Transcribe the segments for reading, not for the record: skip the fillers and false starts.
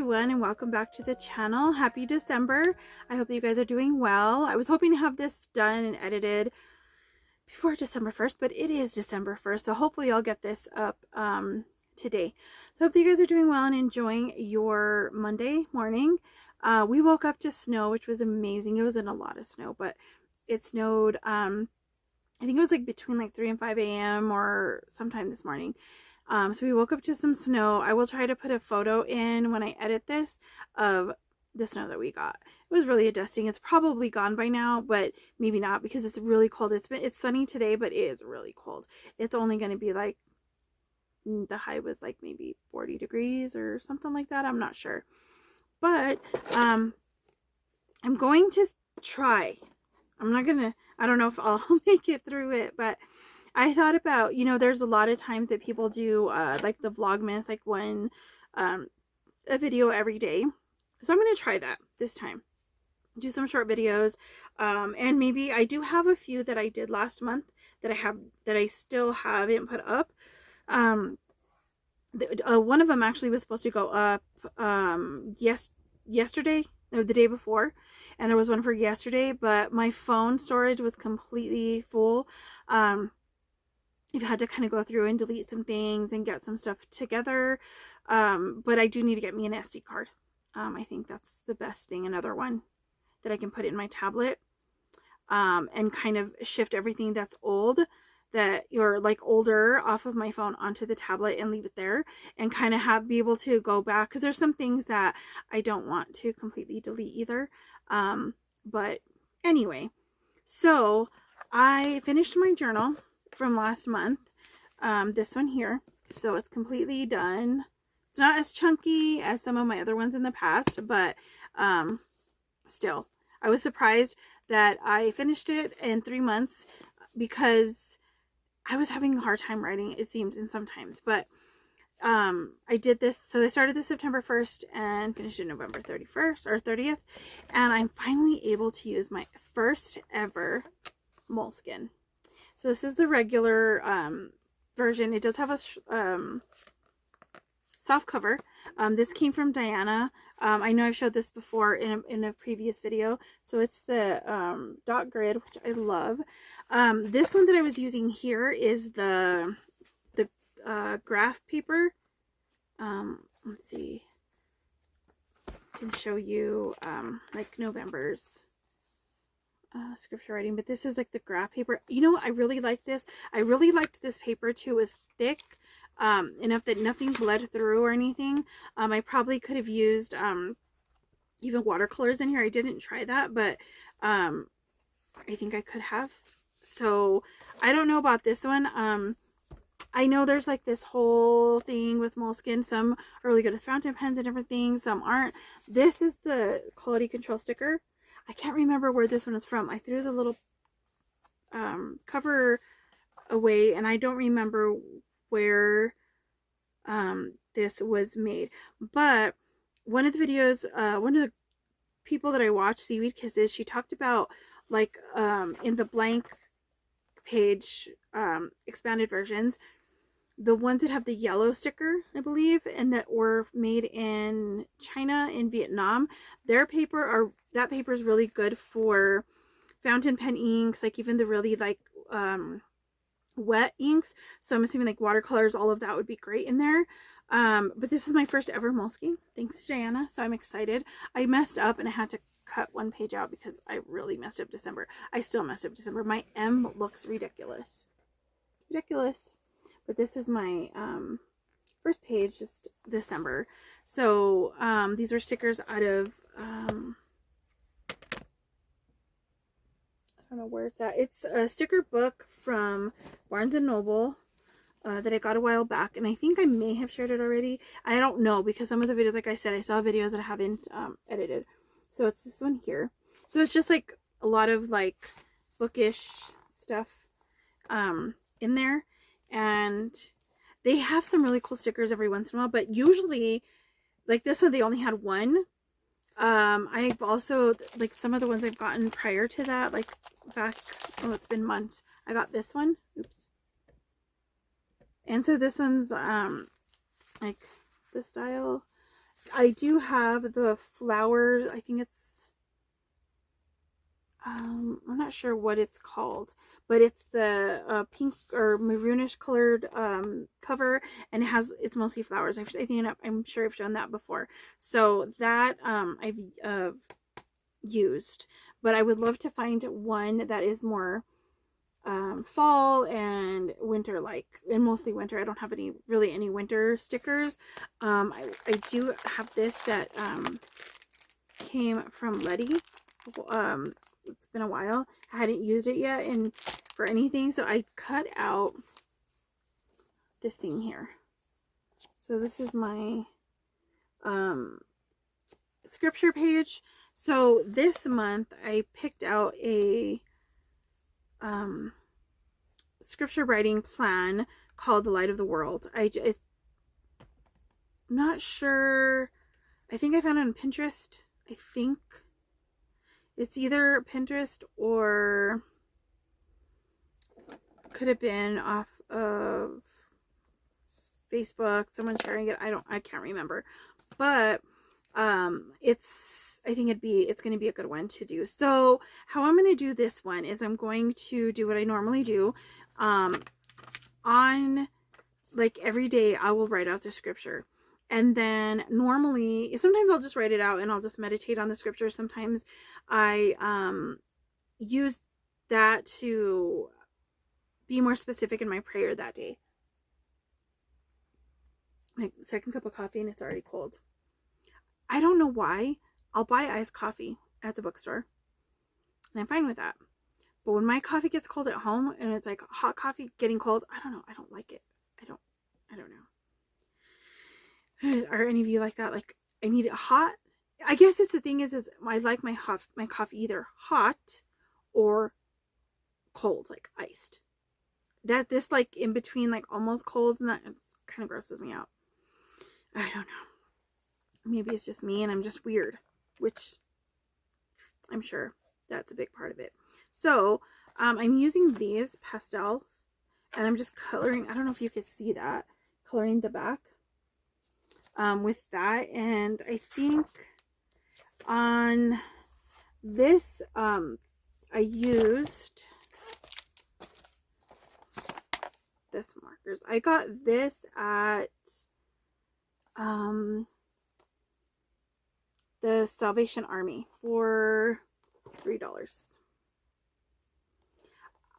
everyone, and welcome back to the channel. Happy December. I hope that you guys are doing well. I was hoping to have this done and edited before December 1st, but it is December 1st, so hopefully I'll get this up today. So I hope that you guys are doing well and enjoying your Monday morning. We woke up to snow, which was amazing. It wasn't a lot of snow, but it snowed, I think it was like between like 3 and 5 a.m. or sometime this morning. So we woke up to some snow. I will try to put a photo in when I edit this of the snow that we got. It was really a dusting. It's probably gone by now, but maybe not because it's really cold. It's sunny today, but it is really cold. It's only going to be like, the high was like maybe 40 degrees or something like that. I'm not sure. But I'm going to try. I don't know if I'll make it through it, but I thought about, there's a lot of times that people do like the Vlogmas, like one a video every day. So I'm going to try that this time. Do some short videos. And maybe I do have a few that I did last month that I still haven't put up. One of them actually was supposed to go up yesterday, or the day before, and there was one for yesterday, but my phone storage was completely full. I've had to kind of go through and delete some things and get some stuff together, but I do need to get me an SD card. I think that's the best thing, another one that I can put in my tablet, and kind of shift everything that's old, that you're like older, off of my phone onto the tablet and leave it there, and kind of be able to go back, because there's some things that I don't want to completely delete either. But anyway, so I finished my journal from last month, this one here, so it's completely done. It's not as chunky as some of my other ones in the past, but still, I was surprised that I finished it in 3 months, because I was having a hard time writing, it seems, and sometimes, but I did this. So I started this September 1st and finished it November 31st or 30th, and I'm finally able to use my first ever Moleskine. So this is the regular version. It does have a soft cover. This came from Diana. I know I've showed this before in a previous video. So it's the dot grid, which I love. This one that I was using here is the graph paper. Let's see. I can show you like November's scripture writing, but this is like the graph paper. I really like this. I really liked this paper too. It was thick, enough that nothing bled through or anything. I probably could have used even watercolors in here. I didn't try that, but I think I could have. So I don't know about this one. I know there's like this whole thing with Moleskine. Some are really good with fountain pens and different things, some aren't. This is the quality control sticker. I can't remember where this one is from. I threw the little cover away, and I don't remember where this was made. But one of the videos, one of the people that I watched, Seaweed Kisses, she talked about like in the blank page expanded versions, the ones that have the yellow sticker, I believe, and that were made in China and Vietnam, that paper is really good for fountain pen inks, like even the really like wet inks. So I'm assuming like watercolors, all of that would be great in there. But this is my first ever Moleskine, thanks to Diana, so I'm excited. I messed up and I had to cut one page out because I really messed up December. I still messed up December. My M looks ridiculous. But this is my first page, just December. So these were stickers out of I don't know where it's at. It's a sticker book from Barnes & Noble that I got a while back, and I think I may have shared it already. I don't know, because some of the videos, like I said, I saw videos that I haven't edited. So it's this one here. So it's just like a lot of like bookish stuff in there, and they have some really cool stickers every once in a while, but usually like this one they only had one. I've also, like some of the ones I've gotten prior to that, like back, oh, it's been months, I got this one. Oops. And so this one's like the style, I do have the flowers. I think it's, I'm not sure what it's called, but it's the pink or maroonish colored cover, and it's mostly flowers. I'm sure I've shown that before. So that I've used, but I would love to find one that is more fall and winter like, and mostly winter. I don't have any winter stickers. I do have this that came from Letty. It's been a while. I hadn't used it yet for anything, so I cut out this thing here. So this is my scripture page. So this month I picked out a scripture writing plan called The Light of the World. I'm not sure. I think I found it on Pinterest. I think it's either Pinterest or could have been off of Facebook, someone sharing it. I can't remember, but I think it's going to be a good one to do. So how I'm going to do this one is I'm going to do what I normally do. On like every day I will write out the scripture, and then sometimes I'll just write it out and I'll just meditate on the scripture. Sometimes I use that to be more specific in my prayer that day. My second cup of coffee and it's already cold. I don't know why. I'll buy iced coffee at the bookstore and I'm fine with that. But when my coffee gets cold at home and it's like hot coffee getting cold, I don't know. I don't like it. I don't know. Are any of you like that? Like, I need it hot. I guess it's the thing is I like my coffee either hot or cold, like iced. This like in between, like almost cold, and that kind of grosses me out. I don't know. Maybe it's just me and I'm just weird, which I'm sure that's a big part of it. So I'm using these pastels and I'm just coloring. I don't know if you could see that, coloring the back with that. And I think on this I used this markers. I got this at the Salvation Army for $3.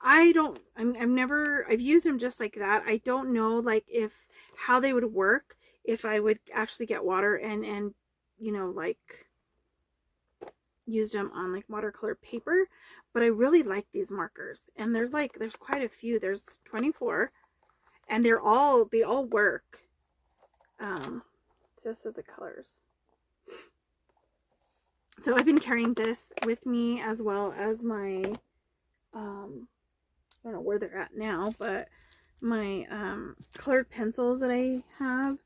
I've used them just like that. I don't know like how they would work if I would actually get water and you know, like used them on like watercolor paper, but I really like these markers, and there's quite a few. There's 24 and they all work. Just with the colors. So I've been carrying this with me as well as my I don't know where they're at now, but my colored pencils that I have.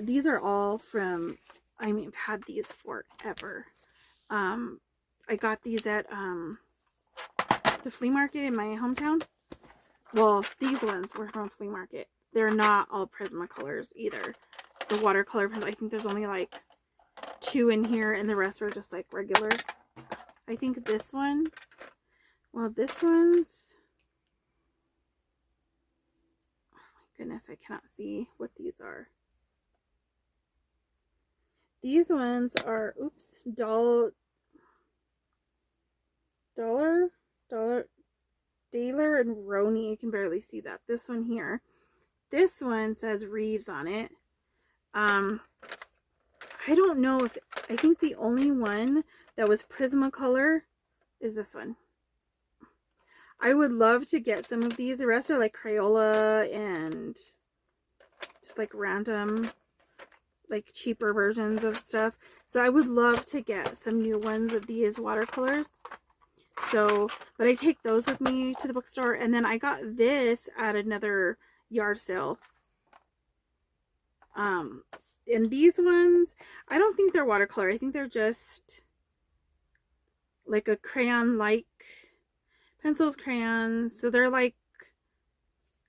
These are all from, I've had these forever. I got these at the flea market in my hometown. Well, these ones were from a flea market. They're not all Prismacolors either. The watercolor pencils, I think there's only like 2 in here and the rest are just like regular. I think this one, well, this one's, oh my goodness, I cannot see what these are. These ones are, oops, Daler and Roni. You can barely see that. This one here. This one says Reeves on it. I don't know if, I think the only one that was Prismacolor is this one. I would love to get some of these. The rest are like Crayola and just like random, like cheaper versions of stuff. So I would love to get some new ones of these watercolors. So, but I take those with me to the bookstore. And then I got this at another yard sale. And these ones, I don't think they're watercolor. I think they're just like a crayon-like pencils, crayons. So they're like,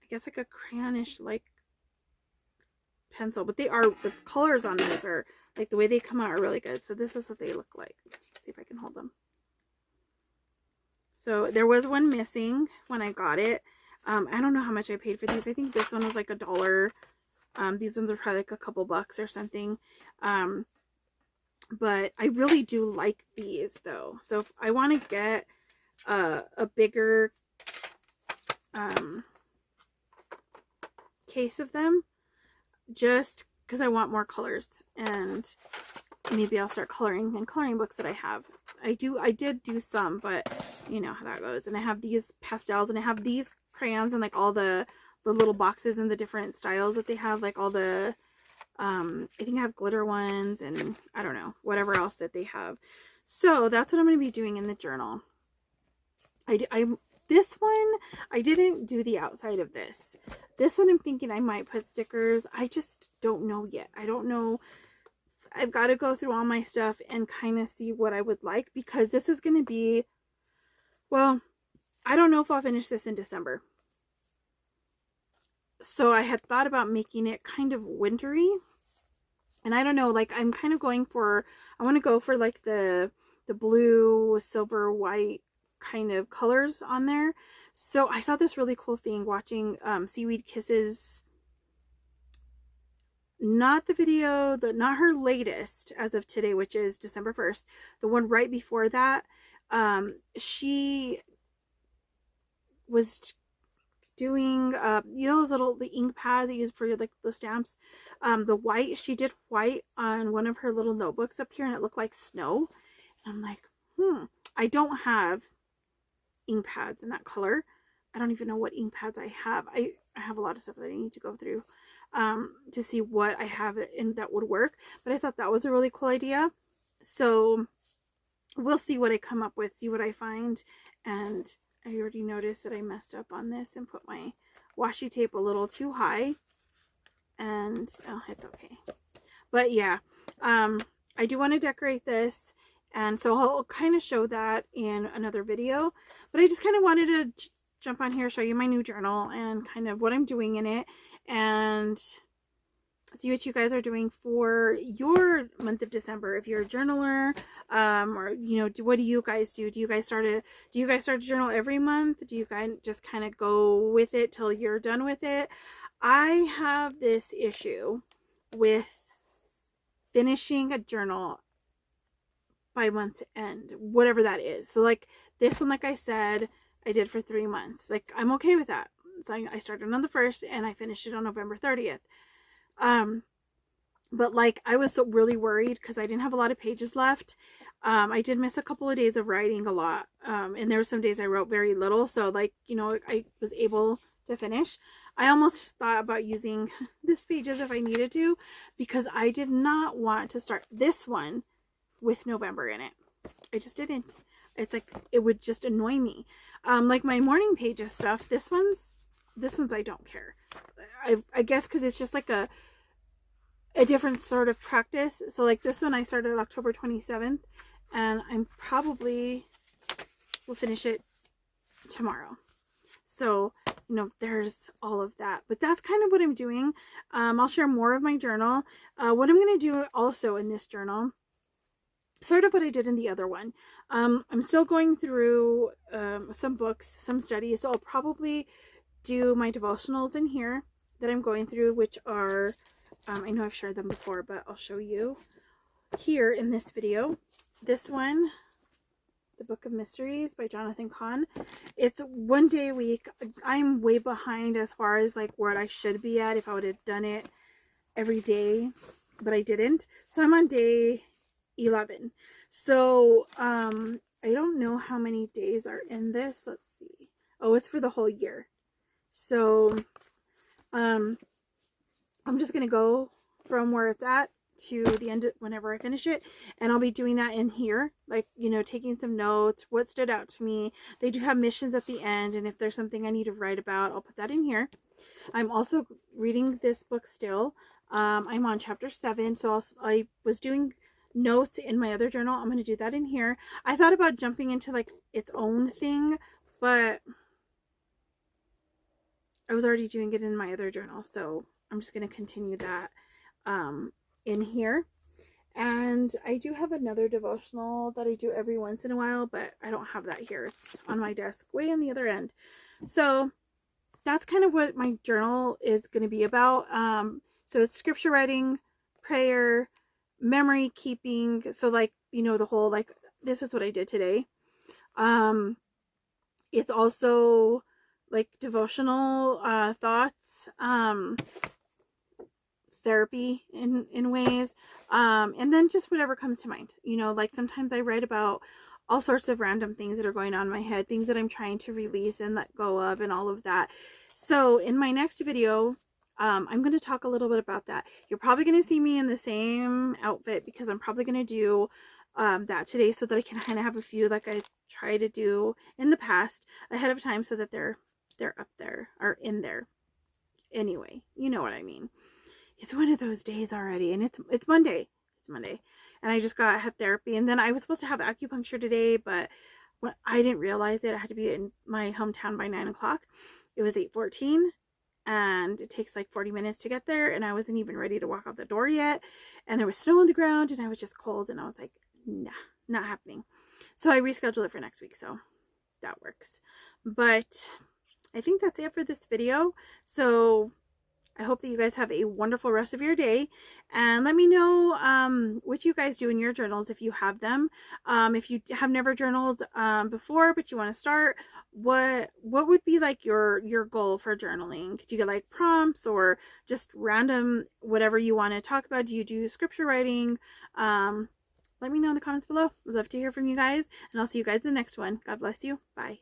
I guess like a crayonish like pencil, but they are, the colors on these are, like, the way they come out are really good. So this is what they look like. Let's see if I can hold them. So there was one missing when I got it. I don't know how much I paid for these. I think this one was like $1. These ones are probably like a couple bucks or something. But I really do like these though. So if I want to get a bigger case of them, just because I want more colors, and maybe I'll start coloring in coloring books that I have. I did do some, but you know how that goes. And I have these pastels, and I have these crayons, and like all the little boxes and the different styles that they have, like all the I think I have glitter ones, and I don't know, whatever else that they have. So that's what I'm going to be doing in the journal. This one, I didn't do the outside of this. This one I'm thinking I might put stickers. I just don't know yet. I don't know. I've got to go through all my stuff and kind of see what I would like, because this is going to be, well, I don't know if I'll finish this in December. So I had thought about making it kind of wintry. And I don't know, like I'm kind of going for, I want to go for like the blue, silver, white kind of colors on there. So I saw this really cool thing watching Seaweed Kisses, not the video, not her latest as of today, which is December 1st, the one right before that. She was doing you know, those the ink pads that you use for like the stamps, the white, she did white on one of her little notebooks up here, and it looked like snow. And I'm like, I don't have ink pads in that color. I don't even know what ink pads I have. I have a lot of stuff that I need to go through to see what I have in that would work, but I thought that was a really cool idea. So we'll see what I come up with, see what I find. And I already noticed that I messed up on this and put my washi tape a little too high, and oh, it's okay. But yeah, I do want to decorate this, and so I'll kind of show that in another video. But I just kind of wanted to jump on here, show you my new journal and kind of what I'm doing in it, and see what you guys are doing for your month of December. If you're a journaler, or you know, what do you guys do? Do you guys start a journal every month? Do you guys just kind of go with it till you're done with it? I have this issue with finishing a journal by month's end, whatever that is. So like this one, like I said, I did for 3 months. Like I'm okay with that. So I started on the 1st and I finished it on November 30th. But like I was so really worried because I didn't have a lot of pages left. I did miss a couple of days of writing a lot. And there were some days I wrote very little. So like, you know, I was able to finish. I almost thought about using this pages if I needed to, because I did not want to start this one with November in it. I just didn't. It's like, it would just annoy me. Like my morning pages stuff, this one's I don't care. I guess because it's just like a different sort of practice. So like this one I started October 27th, and I'm probably will finish it tomorrow. So, you know, there's all of that. But that's kind of what I'm doing. I'll share more of my journal. What I'm going to do also in this journal, sort of what I did in the other one. I'm still going through some books, some studies. So I'll probably do my devotionals in here that I'm going through, which are, I know I've shared them before, but I'll show you here in this video. This one, The Book of Mysteries by Jonathan Cahn. It's 1 day a week. I'm way behind as far as like where I should be at if I would have done it every day, but I didn't. So I'm on day 11. So I don't know how many days are in this. Let's see. Oh, it's for the whole year. So I'm just gonna go from where it's at to the end whenever I finish it, and I'll be doing that in here, like, you know, taking some notes, what stood out to me. They do have missions at the end, and if there's something I need to write about, I'll put that in here. I'm also reading this book still. I'm on chapter 7, so I was doing notes in my other journal. I'm going to do that in here. I thought about jumping into like its own thing, but I was already doing it in my other journal, so I'm just going to continue that. in here. And I do have another devotional that I do every once in a while, but I don't have that here. It's on my desk way on the other end. So that's kind of what my journal is going to be about. So it's scripture writing, prayer, memory keeping. So like, you know, the whole, like, this is what I did today. It's also like devotional thoughts, therapy in ways, and then just whatever comes to mind. You know, like sometimes I write about all sorts of random things that are going on in my head, things that I'm trying to release and let go of and all of that. So in my next video, I'm going to talk a little bit about that. You're probably going to see me in the same outfit because I'm probably going to do that today so that I can kind of have a few like I try to do in the past ahead of time so that they're up there or in there. Anyway, you know what I mean. It's one of those days already, and it's Monday. It's Monday, and I just had therapy, and then I was supposed to have acupuncture today, but when I didn't realize it, I had to be in my hometown by 9 o'clock. It was 8:14, and it takes like 40 minutes to get there, and I wasn't even ready to walk out the door yet, and there was snow on the ground, and I was just cold, and I was like, nah, not happening. So I rescheduled it for next week, so that works. But I think that's it for this video. So I hope that you guys have a wonderful rest of your day, and let me know what you guys do in your journals if you have them. If you have never journaled before but you want to start, what would be like your goal for journaling? Could you get like prompts or just random whatever you want to talk about? Do you do scripture writing? Let me know in the comments below. I'd love to hear from you guys, and I'll see you guys in the next one. God bless you. Bye.